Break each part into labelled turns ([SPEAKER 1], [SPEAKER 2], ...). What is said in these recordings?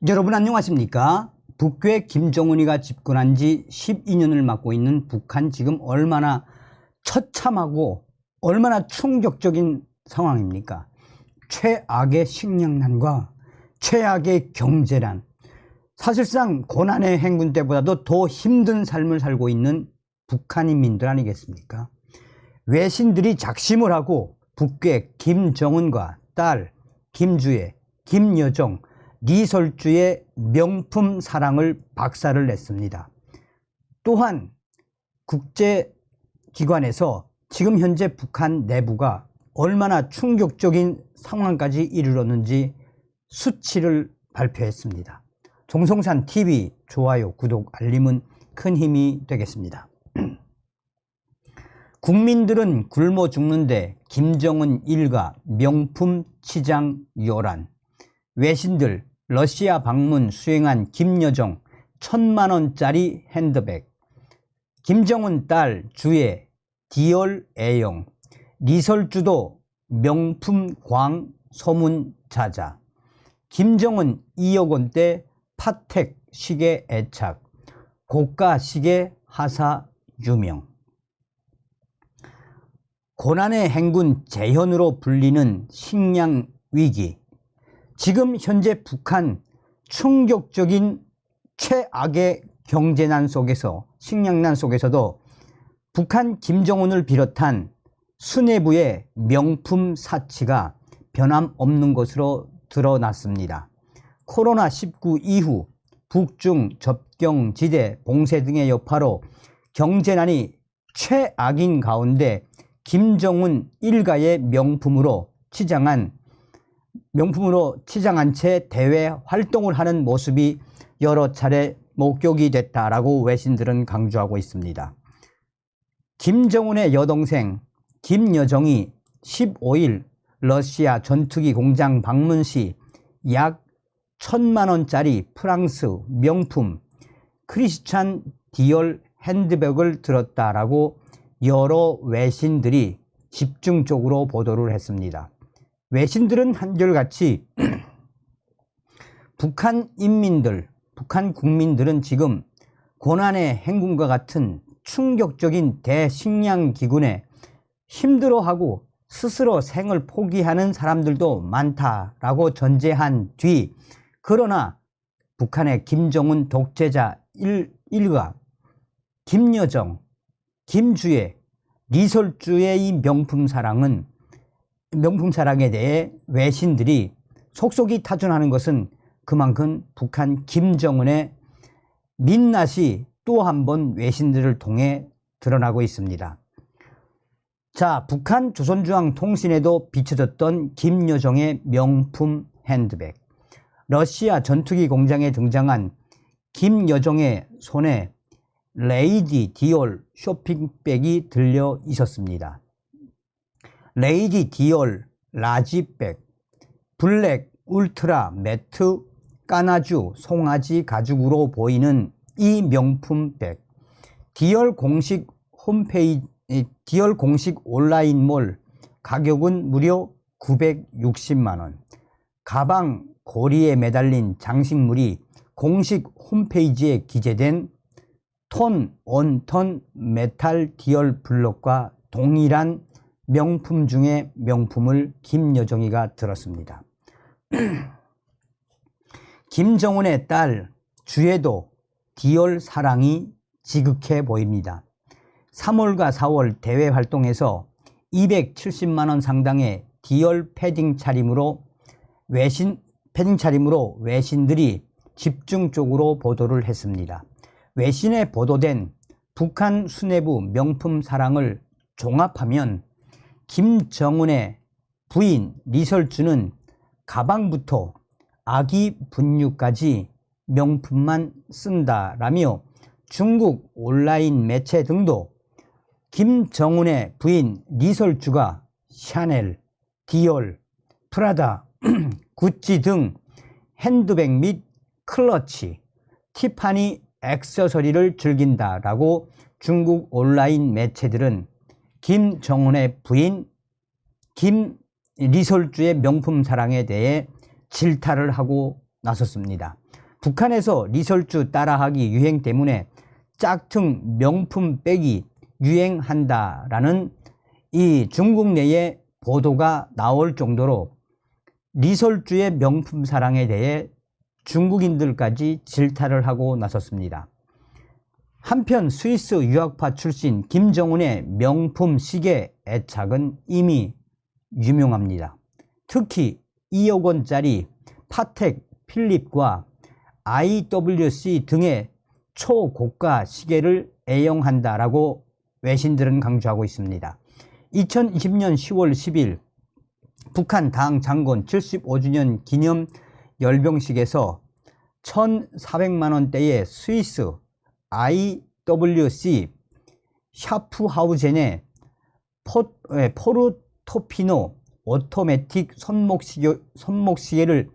[SPEAKER 1] 여러분 안녕하십니까? 북괴 김정은이가 집권한 지 12년을 맡고 있는 북한, 지금 얼마나 처참하고 얼마나 충격적인 상황입니까? 최악의 식량난과 최악의 경제난, 사실상 고난의 행군 때보다도 더 힘든 삶을 살고 있는 북한인민들 아니겠습니까? 외신들이 작심을 하고 북괴 김정은과 딸 김주애, 김여정, 리설주의 명품 사랑을 박살을 냈습니다. 또한 국제기관에서 지금 현재 북한 내부가 얼마나 충격적인 상황까지 이르렀는지 수치를 발표했습니다. 종성산TV 좋아요, 구독, 알림은 큰 힘이 되겠습니다. 국민들은 굶어 죽는데 김정은 일가 명품 치장 요란. 외신들 러시아 방문 수행한 김여정 1000만원짜리 핸드백, 김정은 딸 주애 디올 애용, 리설주도 명품 광 소문 자자, 김정은 2억 원대 파텍 시계 애착, 고가 시계 하사 유명. 고난의 행군 재현으로 불리는 식량 위기. 지금 현재 북한 충격적인 최악의 경제난 속에서, 식량난 속에서도 북한 김정은을 비롯한 수뇌부의 명품 사치가 변함없는 것으로 드러났습니다. 코로나19 이후 북중 접경지대 봉쇄 등의 여파로 경제난이 최악인 가운데 김정은 일가의 명품으로 치장한 채 대외 활동을 하는 모습이 여러 차례 목격이 됐다라고 외신들은 강조하고 있습니다. 김정은의 여동생 김여정이 15일 러시아 전투기 공장 방문 시 약 1000만원짜리 프랑스 명품 크리스찬 디올 핸드백을 들었다라고 여러 외신들이 집중적으로 보도를 했습니다. 외신들은 한결같이 북한 인민들, 북한 국민들은 지금 고난의 행군과 같은 충격적인 대식량 기근에 힘들어하고 스스로 생을 포기하는 사람들도 많다라고 전제한 뒤, 그러나 북한의 김정은 독재자 일가 김여정, 김주애, 리설주의 이 명품 사랑에 대해 외신들이 속속이 타전하는 것은 그만큼 북한 김정은의 민낯이 또 한 번 외신들을 통해 드러나고 있습니다. 자, 북한 조선중앙통신에도 비춰졌던 김여정의 명품 핸드백. 러시아 전투기 공장에 등장한 김여정의 손에 레이디 디올 쇼핑백이 들려 있었습니다. 레이디 디올 라지백, 블랙 울트라 매트 까나주 송아지 가죽으로 보이는 이 명품백, 디올 공식 온라인몰 가격은 무려 960만원. 가방 고리에 매달린 장식물이 공식 홈페이지에 기재된 톤 온톤 메탈 디올 블럭과 동일한 명품 중에 명품을 김여정이가 들었습니다. 김정은의 딸 주애도 디올 사랑이 지극해 보입니다. 3월과 4월 대외 활동에서 270만원 상당의 디올 패딩 차림으로 외신들이 집중적으로 보도를 했습니다. 외신에 보도된 북한 수뇌부 명품 사랑을 종합하면 김정은의 부인 리설주는 가방부터 아기 분유까지 명품만 쓴다라며 중국 온라인 매체 등도 김정은의 부인 리설주가 샤넬, 디올, 프라다, 구찌 등 핸드백 및 클러치, 티파니 액세서리를 즐긴다라고 중국 온라인 매체들은 김정은의 부인 리설주의 명품 사랑에 대해 질타를 하고 나섰습니다. 북한에서 리설주 따라하기 유행 때문에 짝퉁 명품 백이 유행한다라는 이 중국 내의 보도가 나올 정도로 리설주의 명품 사랑에 대해 중국인들까지 질타를 하고 나섰습니다. 한편 스위스 유학파 출신 김정은의 명품 시계 애착은 이미 유명합니다. 특히 2억 원짜리 파텍 필립과 IWC 등의 초고가 시계를 애용한다라고 외신들은 강조하고 있습니다. 2020년 10월 10일 북한 당 창건 75주년 기념 열병식에서 1,400만 원대의 스위스 IWC 샤프하우젠의 포르토피노 오토매틱 손목시계를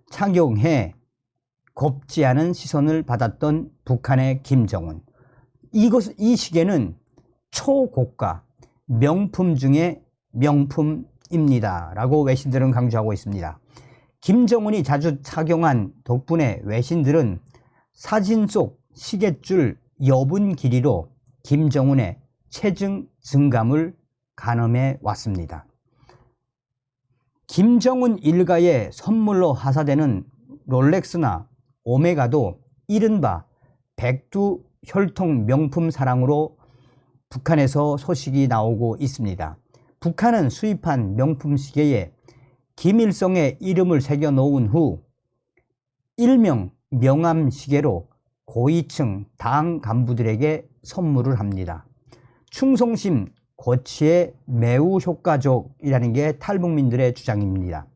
[SPEAKER 1] 착용해 곱지 않은 시선을 받았던 북한의 김정은. 이 시계는 초고가 명품 중에 명품입니다 라고 외신들은 강조하고 있습니다. 김정은이 자주 착용한 덕분에 외신들은 사진 속 시계줄 여분 길이로 김정은의 체중 증감을 가늠해 왔습니다. 김정은 일가의 선물로 하사되는 롤렉스나 오메가도 이른바 백두 혈통 명품 사랑으로 북한에서 소식이 나오고 있습니다. 북한은 수입한 명품 시계에 김일성의 이름을 새겨 놓은 후 일명 명암 시계로 고위층 당 간부들에게 선물을 합니다. 충성심 고치에 매우 효과적이라는 게 탈북민들의 주장입니다.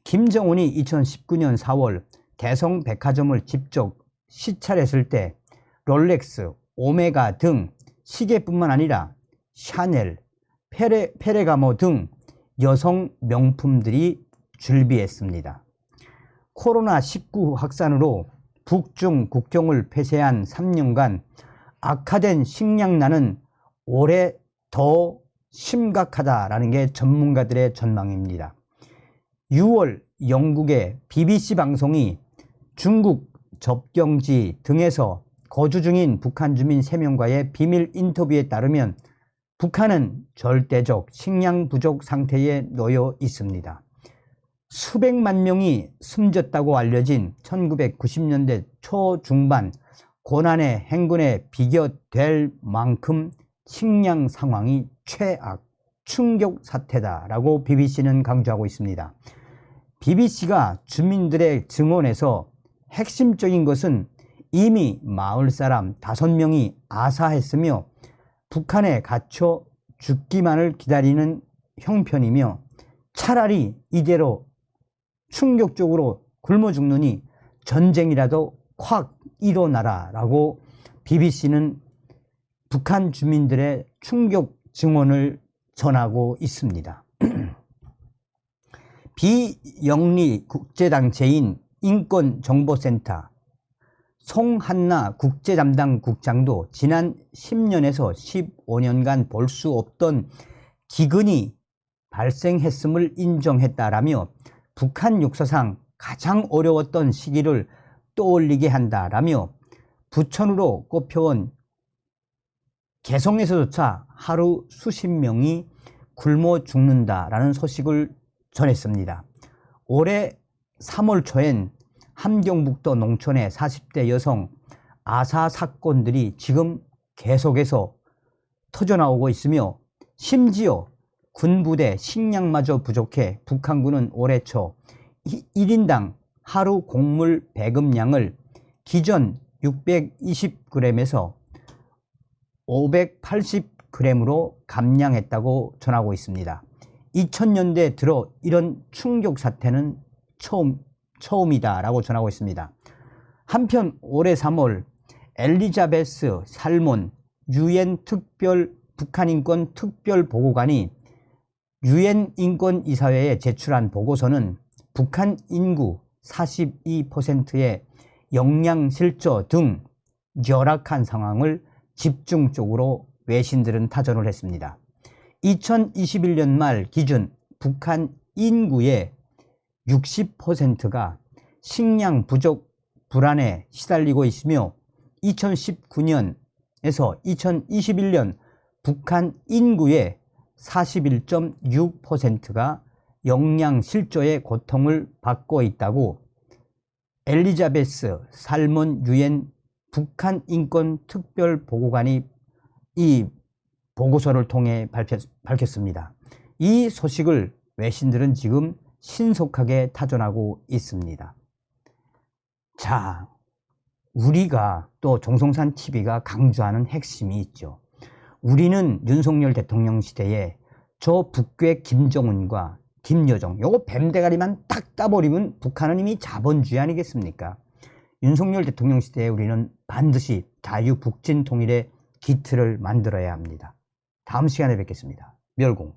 [SPEAKER 1] 김정은이 2019년 4월 대성 백화점을 직접 시찰했을 때 롤렉스, 오메가 등 시계뿐만 아니라 샤넬, 페레가모 등 여성 명품들이 줄비했습니다. 코로나19 확산으로 북중 국경을 폐쇄한 3년간 악화된 식량난은 올해 더 심각하다라는 게 전문가들의 전망입니다. 6월 영국의 BBC 방송이 중국 접경지 등에서 거주 중인 북한 주민 3명과의 비밀 인터뷰에 따르면 북한은 절대적 식량 부족 상태에 놓여 있습니다. 수백만 명이 숨졌다고 알려진 1990년대 초중반 고난의 행군에 비교될 만큼 식량 상황이 최악, 충격 사태다라고 BBC는 강조하고 있습니다. BBC가 주민들의 증언에서 핵심적인 것은 이미 마을 사람 5명이 아사했으며 북한에 갇혀 죽기만을 기다리는 형편이며 차라리 이대로 충격적으로 굶어 죽느니 전쟁이라도 확 일어나라라고 BBC는 북한 주민들의 충격 증언을 전하고 있습니다. 비영리 국제단체인 인권정보센터 송한나 국제담당 국장도 지난 10년에서 15년간 볼 수 없던 기근이 발생했음을 인정했다라며 북한 역사상 가장 어려웠던 시기를 떠올리게 한다라며 부천으로 꼽혀온 개성에서조차 하루 수십 명이 굶어 죽는다라는 소식을 전했습니다. 올해 3월 초엔 함경북도 농촌의 40대 여성 아사 사건들이 지금 계속해서 터져나오고 있으며 심지어 군부대 식량마저 부족해 북한군은 올해 초 1인당 하루 곡물 배급량을 기존 620g에서 580g으로 감량했다고 전하고 있습니다. 2000년대 들어 이런 충격 사태는 처음이다라고 전하고 있습니다. 한편 올해 3월 엘리자베스 살몬 유엔 북한 인권 특별 보고관이 유엔 인권이사회에 제출한 보고서는 북한 인구 42%의 영양실조 등 열악한 상황을 집중적으로 외신들은 타전을 했습니다. 2021년 말 기준 북한 인구의 60%가 식량 부족 불안에 시달리고 있으며 2019년에서 2021년 북한 인구의 41.6%가 영양실조의 고통을 받고 있다고 엘리자베스 살몬 유엔 북한 인권 특별보고관이 이 보고서를 통해 밝혔습니다. 이 소식을 외신들은 지금 신속하게 타전하고 있습니다. 자, 우리가 또 종송산 TV가 강조하는 핵심이 있죠. 우리는 윤석열 대통령 시대에 저 북괴 김정은과 김여정 요거 뱀대가리만 딱 따버리면 북한은 이미 자본주의 아니겠습니까? 윤석열 대통령 시대에 우리는 반드시 자유북진 통일의 기틀을 만들어야 합니다. 다음 시간에 뵙겠습니다. 멸공.